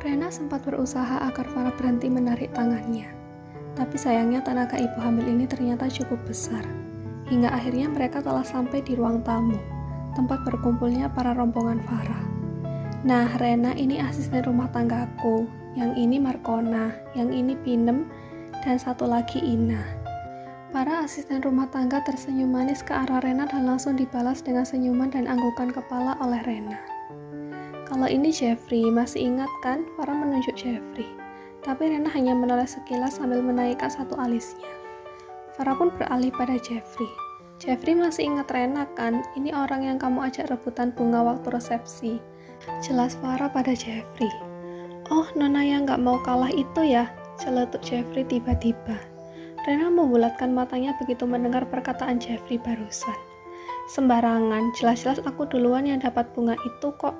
Rena sempat berusaha agar Farah berhenti menarik tangannya. Tapi sayangnya tenaga ibu hamil ini ternyata cukup besar. Hingga akhirnya mereka telah sampai di ruang tamu, tempat berkumpulnya para rombongan Farah. Nah, Rena ini asisten rumah tanggaku, yang ini Markona, yang ini Pinem, dan satu lagi Ina. Para asisten rumah tangga tersenyum manis ke arah Rena dan langsung dibalas dengan senyuman dan anggukan kepala oleh Rena. Kalau ini Jeffrey, masih ingat kan? Farah menunjuk Jeffrey. Tapi Rena hanya menoleh sekilas sambil menaikkan satu alisnya. Farah pun beralih pada Jeffrey. Jeffrey, masih ingat Rena kan? Ini orang yang kamu ajak rebutan bunga waktu resepsi. Jelas Farah pada Jeffrey. Oh, Nona yang gak mau kalah itu ya? Celetuk Jeffrey tiba-tiba. Rena membulatkan matanya begitu mendengar perkataan Jeffrey barusan. Sembarangan, jelas-jelas aku duluan yang dapat bunga itu kok.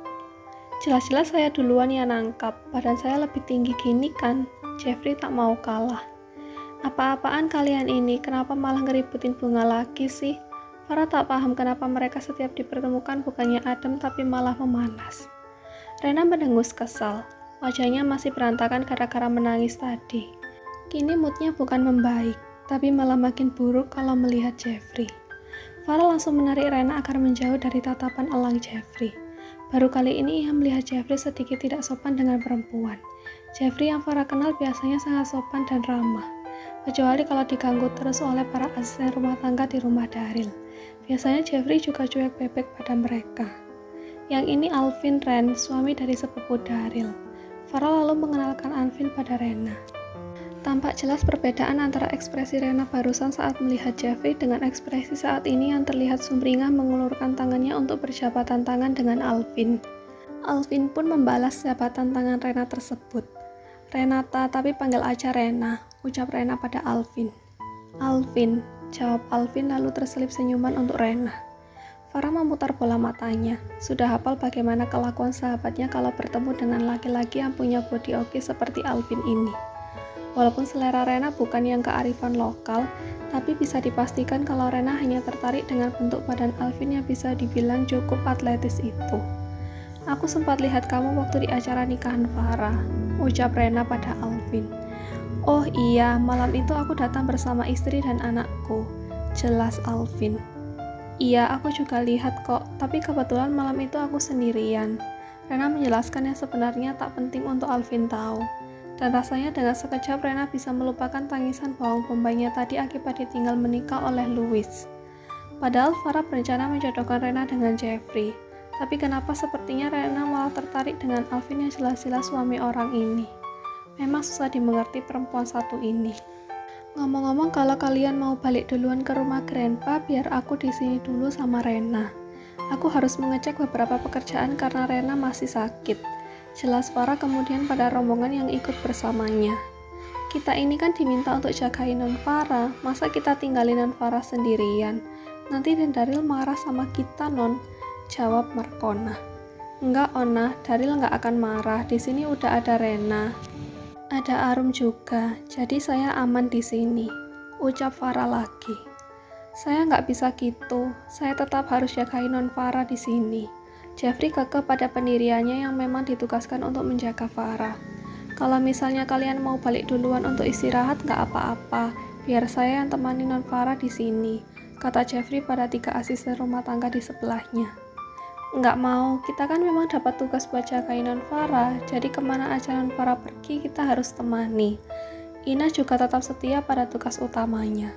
Jelas-jelas saya duluan yang nangkap, badan saya lebih tinggi gini kan. Jeffrey tak mau kalah. Apa-apaan kalian ini, kenapa malah ngeributin bunga lagi sih? Farah tak paham kenapa mereka setiap dipertemukan bukannya adem tapi malah memanas. Rena mendengus kesal, wajahnya masih berantakan gara-gara menangis tadi. Kini moodnya bukan membaik, tapi malah makin buruk kalau melihat Jeffrey. Farah langsung menarik Rena agar menjauh dari tatapan elang Jeffrey. Baru kali ini ia melihat Jeffrey sedikit tidak sopan dengan perempuan. Jeffrey yang Farah kenal biasanya sangat sopan dan ramah, kecuali kalau diganggu terus oleh para asisten rumah tangga di rumah Daryl. Biasanya Jeffrey juga cuek bebek pada mereka. Yang ini Alvin Ren, suami dari sepupu Daryl. Farah lalu mengenalkan Alvin pada Rena. Tampak jelas perbedaan antara ekspresi Rena barusan saat melihat Jeffrey dengan ekspresi saat ini yang terlihat sumringah mengulurkan tangannya untuk berjabatan tangan dengan Alvin. Alvin pun membalas jabatan tangan Rena tersebut. Renata, tapi panggil aja Rena, ucap Rena pada Alvin. Alvin, jawab Alvin lalu terselip senyuman untuk Rena. Farah memutar bola matanya, sudah hafal bagaimana kelakuan sahabatnya kalau bertemu dengan laki-laki yang punya body oke seperti Alvin ini. Walaupun selera Rena bukan yang kearifan lokal, tapi bisa dipastikan kalau Rena hanya tertarik dengan bentuk badan Alvin yang bisa dibilang cukup atletis itu. Aku sempat lihat kamu waktu di acara nikahan Farah, ucap Rena pada Alvin. Oh iya, malam itu aku datang bersama istri dan anakku, jelas Alvin. Iya, aku juga lihat kok, tapi kebetulan malam itu aku sendirian. Rena menjelaskan yang sebenarnya tak penting untuk Alvin tahu. Dan rasanya dengan sekejap Rena bisa melupakan tangisan bawang bombaynya tadi akibat ditinggal menikah oleh Louis. Padahal Farah berencana menjodohkan Rena dengan Jeffrey. Tapi kenapa sepertinya Rena malah tertarik dengan Alvin yang jelas-jelas suami orang ini. Memang susah dimengerti perempuan satu ini. Ngomong-ngomong, kalau kalian mau balik duluan ke rumah Grandpa, biar aku di sini dulu sama Rena. Aku harus mengecek beberapa pekerjaan karena Rena masih sakit. Jelas Farah kemudian pada rombongan yang ikut bersamanya. Kita ini kan diminta untuk jagain Non Farah, masa kita tinggalin Non Farah sendirian? Nanti Den Daryl marah sama kita, Non, jawab Markona. Enggak, Ona, Daryl enggak akan marah, di sini udah ada Rena. Ada Arum juga, jadi saya aman di sini, ucap Farah lagi. Saya enggak bisa gitu, saya tetap harus jagain Non Farah di sini. Jeffrey kekeh pada pendiriannya yang memang ditugaskan untuk menjaga Farah. Kalau misalnya kalian mau balik duluan untuk istirahat nggak apa-apa, biar saya yang temani Non Farah di sini, kata Jeffrey pada 3 asisten rumah tangga di sebelahnya. Nggak mau, kita kan memang dapat tugas buat jagain Non Farah, jadi kemana aja Non Farah pergi kita harus temani. Ina juga tetap setia pada tugas utamanya.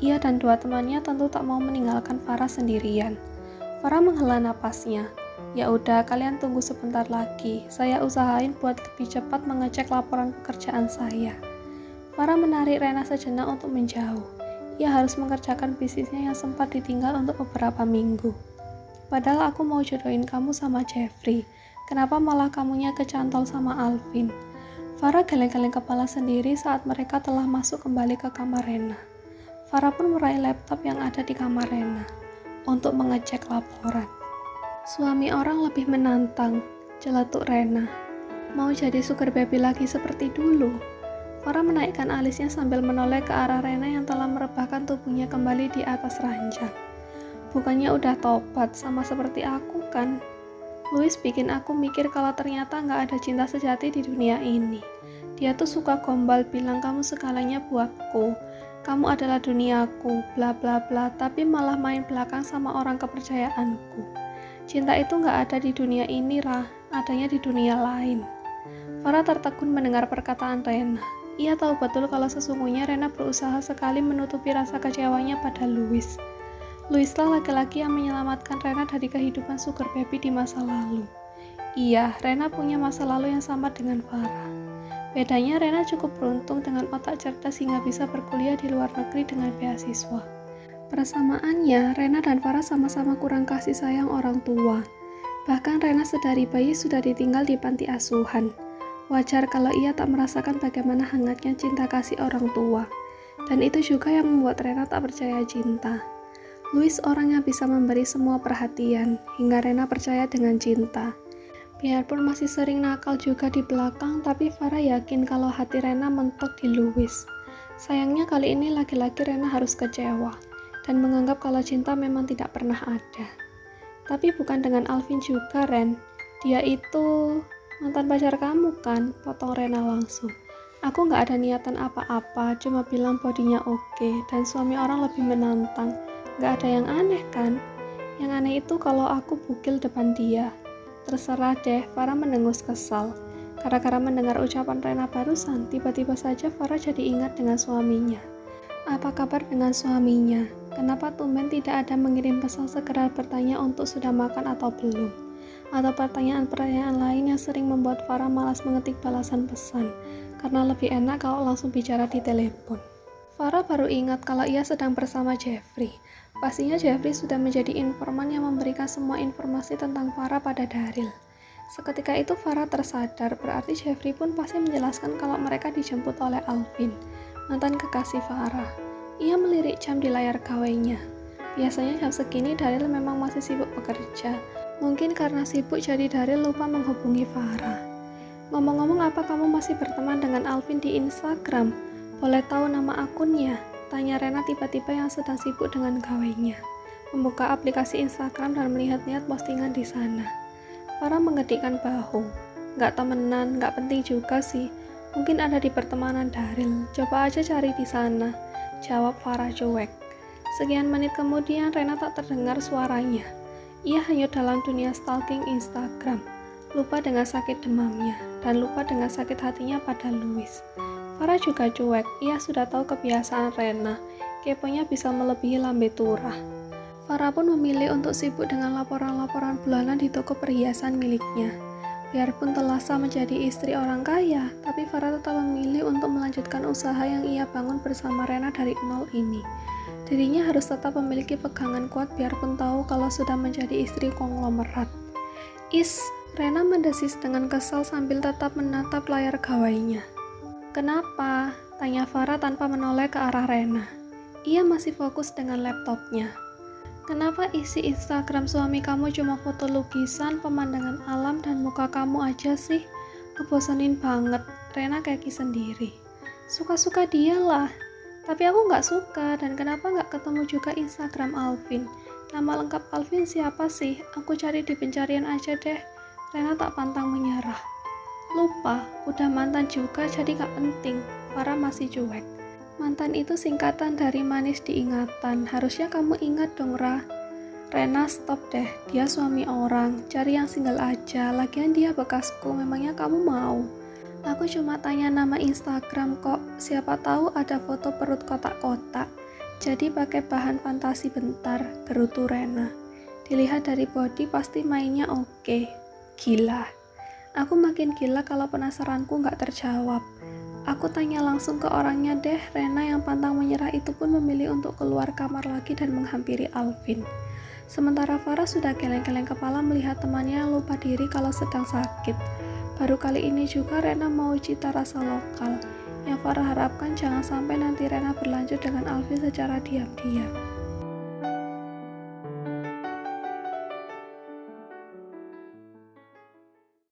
Ia dan 2 temannya tentu tak mau meninggalkan Farah sendirian. Farah menghela napasnya. Ya udah, kalian tunggu sebentar lagi. Saya usahain buat lebih cepat mengecek laporan pekerjaan saya. Farah menarik Rena sejenak untuk menjauh. Ia harus mengerjakan bisnisnya yang sempat ditinggal untuk beberapa minggu. Padahal aku mau jodohin kamu sama Jeffrey. Kenapa malah kamunya kecantol sama Alvin? Farah geleng-geleng kepala sendiri saat mereka telah masuk kembali ke kamar Rena. Farah pun meraih laptop yang ada di kamar Rena untuk mengecek laporan. Suami orang lebih menantang, celetuk Rena. Mau jadi sugar baby lagi seperti dulu? Farah menaikkan alisnya sambil menoleh ke arah Rena yang telah merebahkan tubuhnya kembali di atas ranjang. Bukannya udah tobat sama seperti aku kan? Louis bikin aku mikir kalau ternyata nggak ada cinta sejati di dunia ini. Dia tuh suka gombal bilang kamu segalanya buatku, kamu adalah duniaku, bla bla bla, tapi malah main belakang sama orang kepercayaanku. Cinta itu nggak ada di dunia ini, Rah, adanya di dunia lain. Farah tertegun mendengar perkataan Rena. Ia tahu betul kalau sesungguhnya Rena berusaha sekali menutupi rasa kecewanya pada Louis. Louislah laki-laki yang menyelamatkan Rena dari kehidupan sugar baby di masa lalu. Iya, Rena punya masa lalu yang sama dengan Farah. Bedanya Rena cukup beruntung dengan otak cerdas hingga bisa berkuliah di luar negeri dengan beasiswa. Persamaannya, Rena dan Farah sama-sama kurang kasih sayang orang tua. Bahkan Rena sedari bayi sudah ditinggal di panti asuhan. Wajar kalau ia tak merasakan bagaimana hangatnya cinta kasih orang tua. Dan itu juga yang membuat Rena tak percaya cinta. Louis orang yang bisa memberi semua perhatian, hingga Rena percaya dengan cinta. Biarpun masih sering nakal juga di belakang, tapi Farah yakin kalau hati Rena mentok di Louis. Sayangnya kali ini laki-laki Rena harus kecewa, dan menganggap kalau cinta memang tidak pernah ada. Tapi bukan dengan Alvin juga, Ren. Dia itu mantan pacar kamu kan? Potong Rena langsung. Aku gak ada niatan apa-apa, cuma bilang bodinya oke, dan suami orang lebih menantang. Gak ada yang aneh kan? Yang aneh itu kalau aku bugil depan dia. Terserah deh, Farah mendengus kesal. Gara-gara mendengar ucapan Rena barusan, tiba-tiba saja Farah jadi ingat dengan suaminya. Apa kabar dengan suaminya? Kenapa tumben tidak ada mengirim pesan sekedar bertanya untuk sudah makan atau belum? Atau pertanyaan-pertanyaan lain yang sering membuat Farah malas mengetik balasan pesan, karena lebih enak kalau langsung bicara di telepon. Farah baru ingat kalau ia sedang bersama Jeffrey. Pastinya Jeffrey sudah menjadi informan yang memberikan semua informasi tentang Farah pada Daryl. Seketika itu Farah tersadar, berarti Jeffrey pun pasti menjelaskan kalau mereka dijemput oleh Alvin, mantan kekasih Farah. Ia melirik jam di layar gawainya. Biasanya jam segini Daryl memang masih sibuk bekerja. Mungkin karena sibuk jadi Daryl lupa menghubungi Farah. Ngomong-ngomong, apa kamu masih berteman dengan Alvin di Instagram? Boleh tahu nama akunnya? Tanya Rena tiba-tiba yang sedang sibuk dengan gawainya. Membuka aplikasi Instagram dan melihat-lihat postingan di sana. Farah menggedikkan bahu. Nggak temenan, nggak penting juga sih. Mungkin ada di pertemanan Daryl. Coba aja cari di sana. Jawab Farah cuek. Sekian menit kemudian Rena tak terdengar suaranya. Ia hanyut dalam dunia stalking Instagram. Lupa dengan sakit demamnya, dan lupa dengan sakit hatinya pada Louis. Farah juga cuek, ia sudah tahu kebiasaan Rena. Keponya bisa melebihi lambe turah. Farah pun memilih untuk sibuk dengan laporan-laporan bulanan di toko perhiasan miliknya. Biarpun telah sah menjadi istri orang kaya, tapi Farah tetap memilih untuk melanjutkan usaha yang ia bangun bersama Rena dari nol ini. Dirinya harus tetap memiliki pegangan kuat biarpun tahu kalau sudah menjadi istri konglomerat. Rena mendesis dengan kesal sambil tetap menatap layar gawainya. Kenapa? Tanya Farah tanpa menoleh ke arah Rena. Ia masih fokus dengan laptopnya. Kenapa isi Instagram suami kamu cuma foto lukisan, pemandangan alam, dan muka kamu aja sih? Ngebosenin banget, Rena keki sendiri. Suka-suka dia lah. Tapi aku nggak suka, dan kenapa nggak ketemu juga Instagram Alvin? Nama lengkap Alvin siapa sih? Aku cari di pencarian aja deh. Rena tak pantang menyerah. Lupa, udah mantan juga jadi nggak penting. Farah masih cuek. Mantan itu singkatan dari manis diingatan. Harusnya kamu ingat dong, Ra. Rena, stop deh. Dia suami orang. Cari yang single aja. Lagian dia bekasku. Memangnya kamu mau? Aku cuma tanya nama Instagram kok, siapa tahu ada foto perut kotak-kotak. Jadi pakai bahan fantasi bentar, gerutu Rena. Dilihat dari body pasti mainnya oke. Gila. Aku makin gila kalau penasaranku nggak terjawab. Aku tanya langsung ke orangnya deh. Rena yang pantang menyerah itu pun memilih untuk keluar kamar lagi dan menghampiri Alvin. Sementara Farah sudah geleng-geleng kepala melihat temannya lupa diri kalau sedang sakit. Baru kali ini juga Rena mau cita rasa lokal. Yang Farah harapkan jangan sampai nanti Rena berlanjut dengan Alfi secara diam-diam.